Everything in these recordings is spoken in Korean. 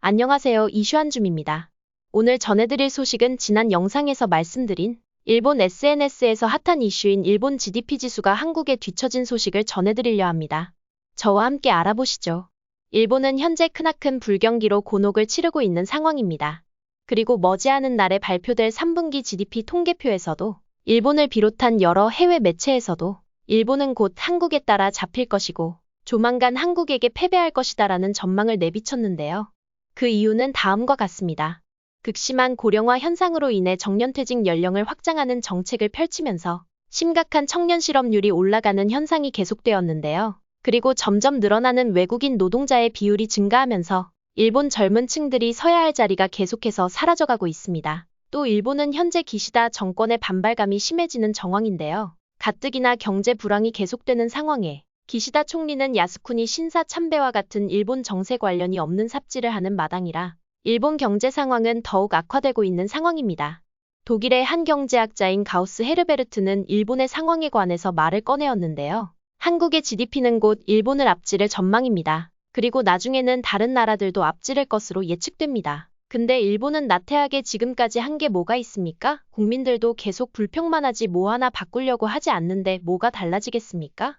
안녕하세요. 이슈한줌입니다. 오늘 전해드릴 소식은 지난 영상에서 말씀드린 일본 SNS에서 핫한 이슈인 일본 GDP 지수가 한국에 뒤처진 소식을 전해드리려 합니다. 저와 함께 알아보시죠. 일본은 현재 크나큰 불경기로 곤혹을 치르고 있는 상황입니다. 그리고 머지않은 날에 발표될 3분기 GDP 통계표에서도 일본을 비롯한 여러 해외 매체에서도 일본은 곧 한국에 따라 잡힐 것이고 조만간 한국에게 패배할 것이다라는 전망을 내비쳤는데요. 그 이유는 다음과 같습니다. 극심한 고령화 현상으로 인해 정년퇴직 연령을 확장하는 정책을 펼치면서 심각한 청년 실업률이 올라가는 현상이 계속되었는데요. 그리고 점점 늘어나는 외국인 노동자의 비율이 증가하면서 일본 젊은 층들이 서야 할 자리가 계속해서 사라져가고 있습니다. 또 일본은 현재 기시다 정권의 반발감이 심해지는 정황인데요. 가뜩이나 경제 불황이 계속되는 상황에 기시다 총리는 야스쿠니 신사 참배와 같은 일본 정세 관련이 없는 삽질을 하는 마당이라 일본 경제 상황은 더욱 악화되고 있는 상황입니다. 독일의 한 경제학자인 가우스 헤르베르트는 일본의 상황에 관해서 말을 꺼내었는데요. 한국의 GDP는 곧 일본을 앞지를 전망입니다. 그리고 나중에는 다른 나라들도 앞지를 것으로 예측됩니다. 근데 일본은 나태하게 지금까지 한 게 뭐가 있습니까? 국민들도 계속 불평만 하지 뭐 하나 바꾸려고 하지 않는데 뭐가 달라지겠습니까?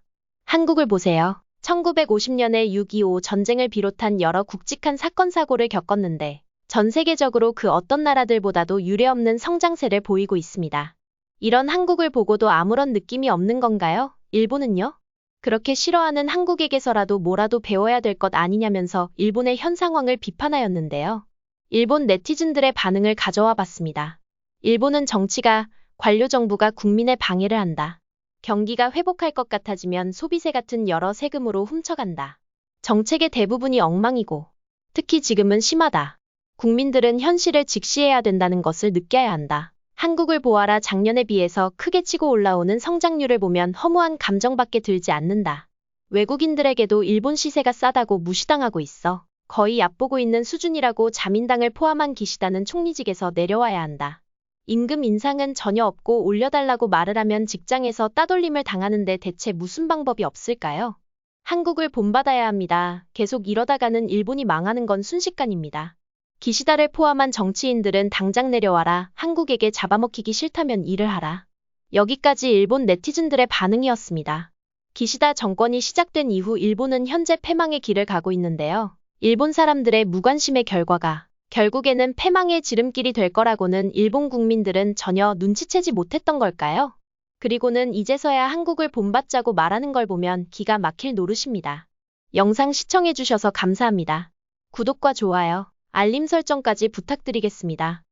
한국을 보세요. 1950년에 6.25 전쟁을 비롯한 여러 굵직한 사건 사고를 겪었는데 전 세계적으로 그 어떤 나라들보다도 유례없는 성장세를 보이고 있습니다. 이런 한국을 보고도 아무런 느낌이 없는 건가요? 일본은요? 그렇게 싫어하는 한국에게서라도 뭐라도 배워야 될 것 아니냐면서 일본의 현 상황을 비판하였는데요. 일본 네티즌들의 반응을 가져와 봤습니다. 일본은 정치가, 관료 정부가 국민의 방해를 한다. 경기가 회복할 것 같아지면 소비세 같은 여러 세금으로 훔쳐간다. 정책의 대부분이 엉망이고 특히 지금은 심하다. 국민들은 현실을 직시해야 된다는 것을 느껴야 한다. 한국을 보아라. 작년에 비해서 크게 치고 올라오는 성장률을 보면 허무한 감정밖에 들지 않는다. 외국인들에게도 일본 시세가 싸다고 무시당하고 있어. 거의 얕보고 있는 수준이라고 자민당을 포함한 기시다는 총리직에서 내려와야 한다. 임금 인상은 전혀 없고 올려달라고 말을 하면 직장에서 따돌림을 당하는데 대체 무슨 방법이 없을까요? 한국을 본받아야 합니다. 계속 이러다가는 일본이 망하는 건 순식간입니다. 기시다를 포함한 정치인들은 당장 내려와라. 한국에게 잡아먹히기 싫다면 일을 하라. 여기까지 일본 네티즌들의 반응이었습니다. 기시다 정권이 시작된 이후 일본은 현재 패망의 길을 가고 있는데요. 일본 사람들의 무관심의 결과가 결국에는 패망의 지름길이 될 거라고는 일본 국민들은 전혀 눈치채지 못했던 걸까요? 그리고는 이제서야 한국을 본받자고 말하는 걸 보면 기가 막힐 노릇입니다. 영상 시청해주셔서 감사합니다. 구독과 좋아요, 알림 설정까지 부탁드리겠습니다.